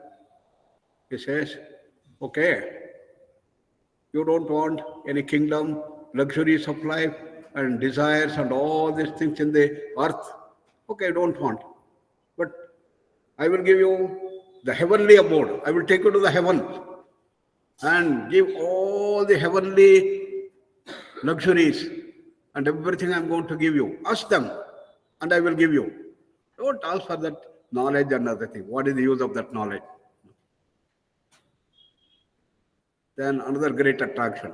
he says, okay, you don't want any kingdom, luxuries of life and desires and all these things in the earth. Okay, I don't want. But I will give you the heavenly abode. I will take you to the heavens and give all the heavenly luxuries and everything I am going to give you. Ask them and I will give you. Don't ask for that knowledge and other thing. What is the use of that knowledge? Then another great attraction.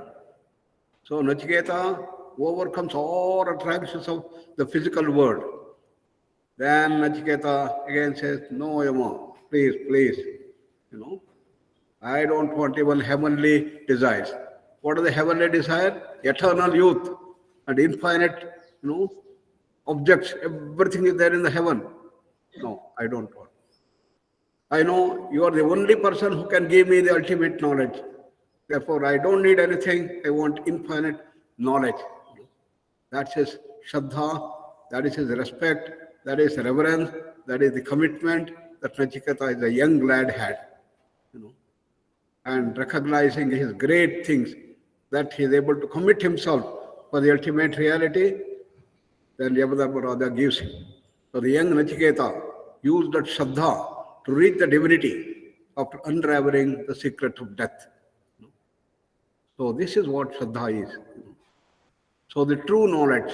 So Nachiketa overcomes all attractions of the physical world. Then Nachiketa again says, no, Yama, please, I don't want even heavenly desires. What are the heavenly desires? Eternal youth. and infinite, objects, everything is there in the heaven. No, I don't want. I know you are the only person who can give me the ultimate knowledge. Therefore, I don't need anything. I want infinite knowledge. That's his Shraddha, that is his respect, that is reverence, that is the commitment that Nachiketa is a young lad had. And recognizing his great things, that he is able to commit himself for the ultimate reality, then Yamadharmaraja gives him. So the young Nachiketa used that Shraddha to reach the divinity after unraveling the secret of death. So this is what Shraddha is. So the true knowledge,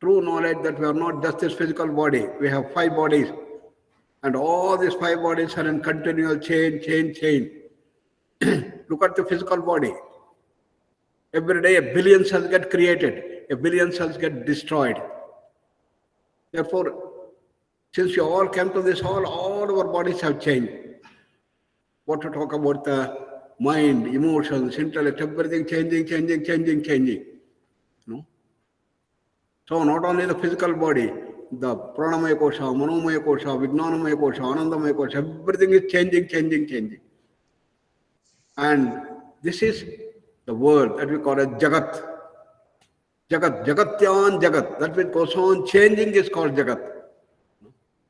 that we are not just this physical body, we have 5 bodies, and all these 5 bodies are in continual change. Look at the physical body. Every day a billion cells get created, a billion cells get destroyed. Therefore, since we all came to this hall, all our bodies have changed. What to talk about the mind, emotions, intellect, everything changing. So not only the physical body, the pranamaya kosha, manomaya kosha, vijnanamaya kosha, anandamaya kosha, everything is changing. And this is the world that we call as Jagat. Jagatyan Jagat. That which goes on changing is called Jagat.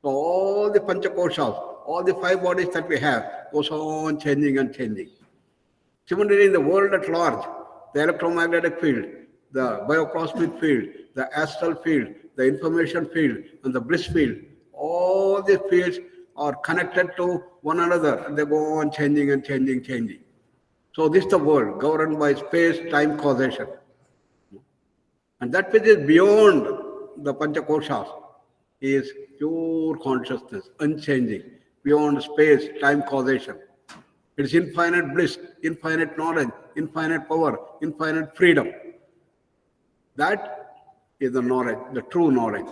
So all the Panchakoshas, all the 5 bodies that we have, goes on changing. Similarly, in the world at large, the electromagnetic field, the bioplasmic field, the astral field, the information field, and the bliss field, all these fields are connected to one another, and they go on changing. So this is the world governed by space, time, causation. And that which is beyond the Panchakoshas is pure consciousness, unchanging, beyond space, time, causation. It is infinite bliss, infinite knowledge, infinite power, infinite freedom. That is the knowledge, the true knowledge.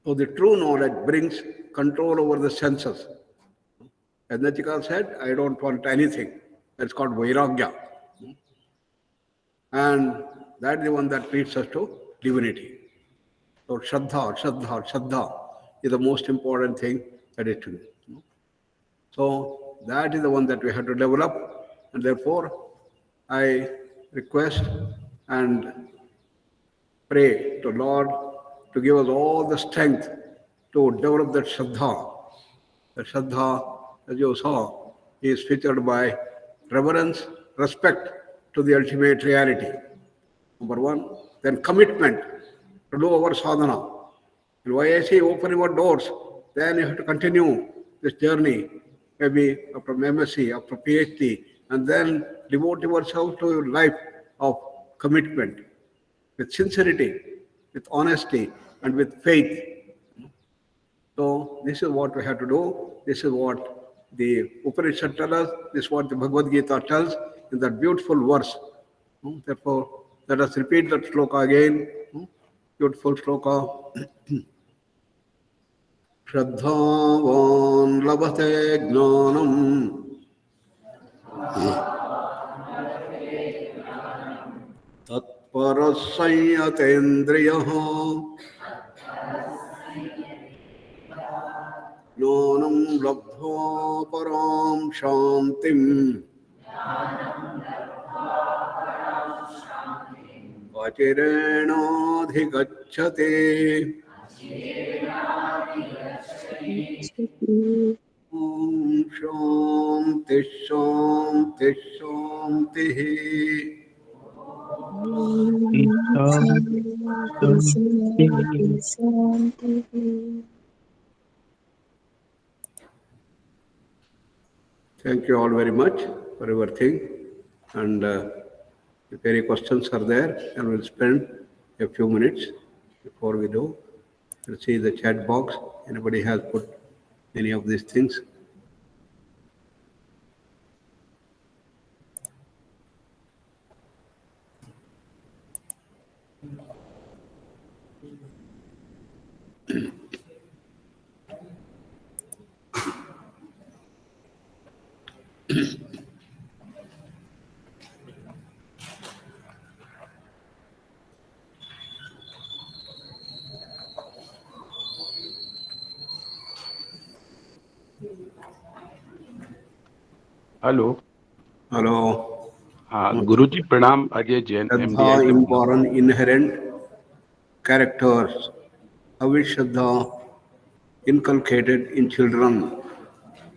So the true knowledge brings control over the senses. As Nachiketa said, I don't want anything. That's called Vairagya. And that is the one that leads us to divinity. So Shraddha is the most important thing that is to do. So that is the one that we have to develop. And therefore, I request and pray to Lord to give us all the strength to develop that Shraddha. The Shraddha, as you saw, is featured by reverence, respect to the ultimate reality. Number 1. Then commitment to do our sadhana. And why I say open your doors, then you have to continue this journey, maybe after MSc, after PhD, and then devote yourself to your life of commitment with sincerity, with honesty, and with faith. So this is what we have to do. This is what the Upanishad tells us. This is what the Bhagavad Gita tells in that beautiful verse. Therefore, let us repeat that shloka again. Beautiful shloka. Shraddhavan labhate jnanam tatparasayatendriyaha jnanam labdhva param shantim achirenadhigacchate. Om Shanti. Thank you all very much for your thing. And if any questions are there, then we'll spend a few minutes before we do. We'll see the chat box. Anybody has put any of these things? Hello Hello. हाँ गुरुजी प्रणाम Ajay Jain Shraddha MDI से बोल important inherent characters. How is Shraddha inculcated in children?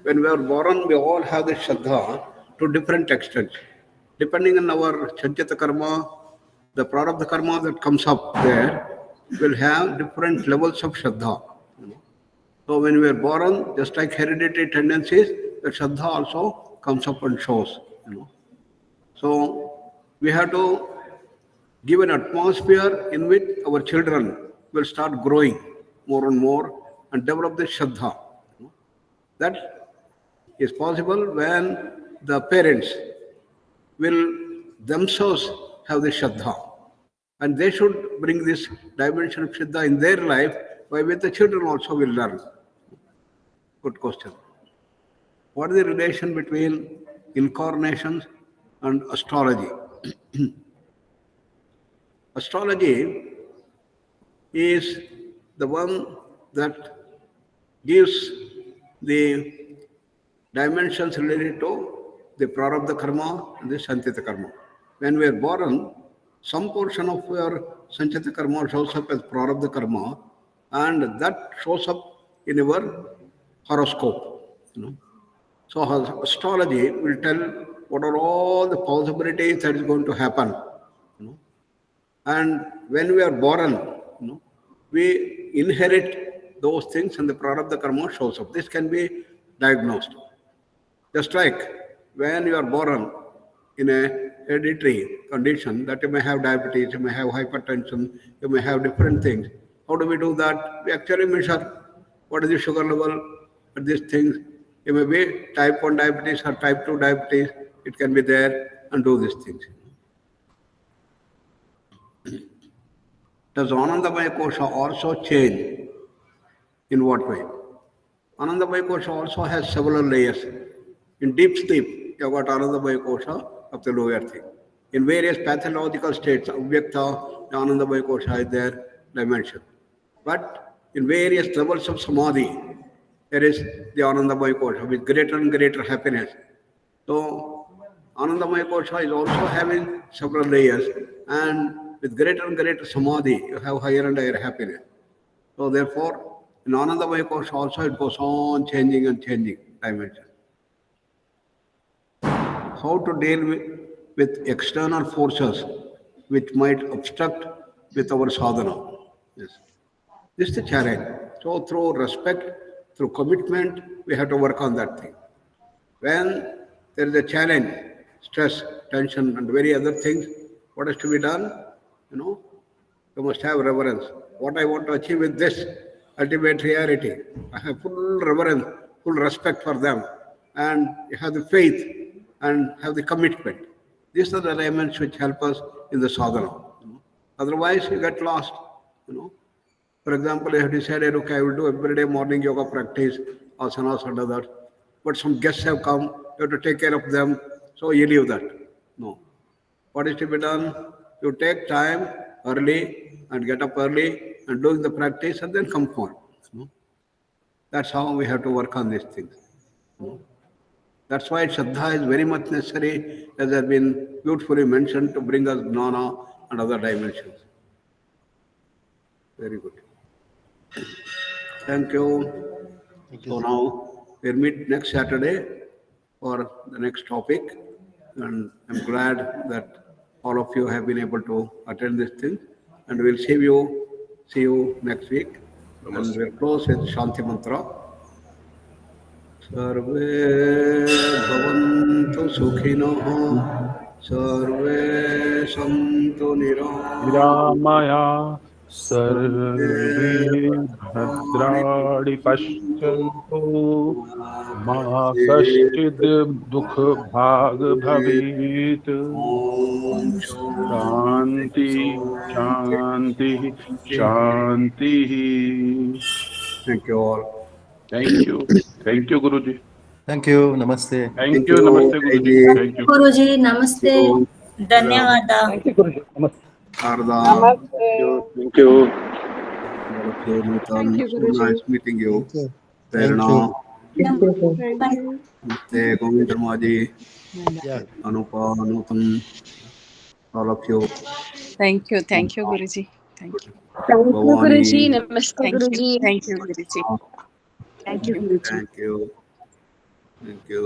When we are born, we all have the Shraddha to different extents. Depending on our Sanchita karma, the prarabdha karma that comes up there will have different levels of Shraddha. So when we are born, just like hereditary tendencies, the Shraddha also comes up and shows. So we have to give an atmosphere in which our children will start growing more and more and develop the Shraddha. That is possible when the parents will themselves have the Shraddha. And they should bring this dimension of Shraddha in their life, by which the children also will learn. Good question. What is the relation between incarnations and astrology? Astrology is the one that gives the dimensions related to the prarabdha karma and the sanchita karma. When we are born, some portion of your sanchita karma shows up as prarabdha karma, and that shows up in your horoscope. So astrology will tell what are all the possibilities that is going to happen. And when we are born, we inherit those things and the prarabdha karma shows up. This can be diagnosed. Just like when you are born in a hereditary condition that you may have diabetes, you may have hypertension, you may have different things. How do we do that? We actually measure what is the sugar level at these things. It may be type 1 diabetes or type 2 diabetes. It can be there and do these things. Does Anandamaya Kosha also change? In what way? Anandamaya Kosha also has several layers. In deep sleep, you have got Anandamaya Kosha of the lower thing. In various pathological states, Avyakta, the Anandamaya Kosha is their dimension. But in various levels of samadhi, there is the Anandamaya Kosha with greater and greater happiness. So, Anandamaya Kosha is also having several layers, and with greater and greater samadhi, you have higher and higher happiness. So, therefore, in Anandamaya Kosha also it goes on changing and changing dimension. How to deal with external forces which might obstruct with our sadhana. Yes. This is the challenge. So through respect, through commitment, we have to work on that thing. When there is a challenge, stress, tension, and very other things, what has to be done? You must have reverence. What I want to achieve with this ultimate reality, I have full reverence, full respect for them, and you have the faith and have the commitment. These are the elements which help us in the sadhana. Otherwise, you get lost. For example, you have decided, okay, I will do everyday morning yoga practice, asanas and others. But some guests have come, you have to take care of them, so you leave that. No. What is to be done? You take time early and get up early and do the practice and then come home. That's how we have to work on these things. That's why Shraddha is very much necessary, as has been beautifully mentioned, to bring us gnana and other dimensions. Very good. Thank you. So now we'll meet next Saturday for the next topic. And I'm glad that all of you have been able to attend this thing. And we'll see you next week. And we'll close with Shanti Mantra. सर्वे भवन्तु सुखिनः सर्वे सन्तु निरामया सर्वे सर्वे भद्राणि पश्यन्तु मा कश्चिद् दुःख भाग भवेत् शान्ति शान्ति शान्तिः. Thank you all. Thank you Guruji. Thank you. Namaste. Thank you. Namaste Guruji. Thank you गुरुजी नमस्ते धन्यवाद Thank you, Guruji. Namaste. Shraddha, Thank you. all of you, Nutan, Thank you, so Guruji. nice meeting you. Thank you. Prerna, Namaste, Govind Sharma ji, Yeah. Anupa, Anutam, all of you. Thank you, Guruji. Thank you, Thank you, Guruji. Bhavani, Namaste, thank you, Guruji. thank you, Guruji. Thank Thank you, you. Guruji. thank you, thank you,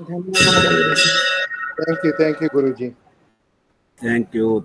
धन्यवाद, गुरुजी. Thank you, Guruji. thank you.